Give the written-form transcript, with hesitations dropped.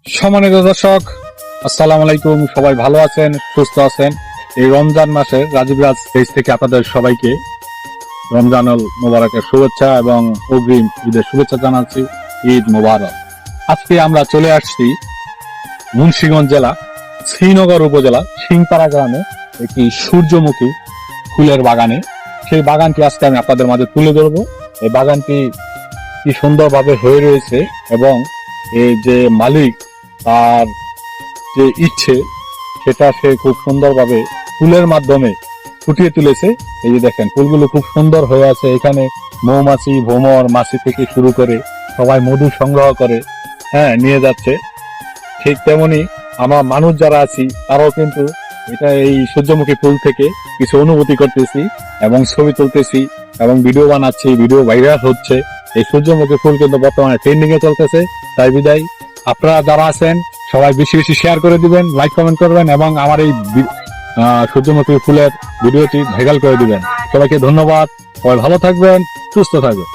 সম্মানিত দর্শক, আসসালামু আলাইকুম। সবাই ভালো আছেন, সুস্থ আছেন। এই রমজান মাসে রাজীব রাজ পেজ থেকে আপনাদের সবাইকে রমজানুল মোবারকের শুভেচ্ছা এবং অগ্রিম ঈদের শুভেচ্ছা জানাচ্ছি। ঈদ মোবারক। আজকে আমরা চলে আসছি মুন্সিগঞ্জ জেলা শ্রীনগর উপজেলা সিংপাড়া গ্রামে একটি সূর্যমুখী ফুলের বাগানে। সেই বাগানটি আজকে আমি আপনাদের মাঝে তুলে ধরবো। এই বাগানটি কি সুন্দরভাবে হয়ে রয়েছে এবং এই যে মালিক তার যে ইচ্ছে সেটা সে খুব সুন্দরভাবে ফুলের মাধ্যমে ফুটিয়ে তুলেছে। এই যে দেখেন ফুলগুলো খুব সুন্দর হয়ে আছে। এখানে মৌমাছি, ভ্রমর, মাছি থেকে শুরু করে সবাই মধু সংগ্রহ করে নিয়ে যাচ্ছে। ঠিক তেমনি আমার মানুষ যারা আছি তারাও কিন্তু এটা এই সূর্যমুখী ফুল থেকে কিছু অনুভূতি করতেছি এবং ছবি তুলতেছি এবং ভিডিও বানাচ্ছি, ভিডিও ভাইরাল হচ্ছে। এই সূর্যমুখী ফুল কিন্তু বর্তমানে ট্রেন্ডিং এ চলতেছে। তাই বিদায় আপনারা যারা আছেন সবাই বেশি বেশি শেয়ার করে দিবেন, লাইক কমেন্ট করবেন এবং আমার এই সূর্যমুখী ফুলের ভিডিওটি ভাইরাল করে দিবেন। সবাইকে ধন্যবাদ। সবাই ভালো থাকবেন, সুস্থ থাকবেন।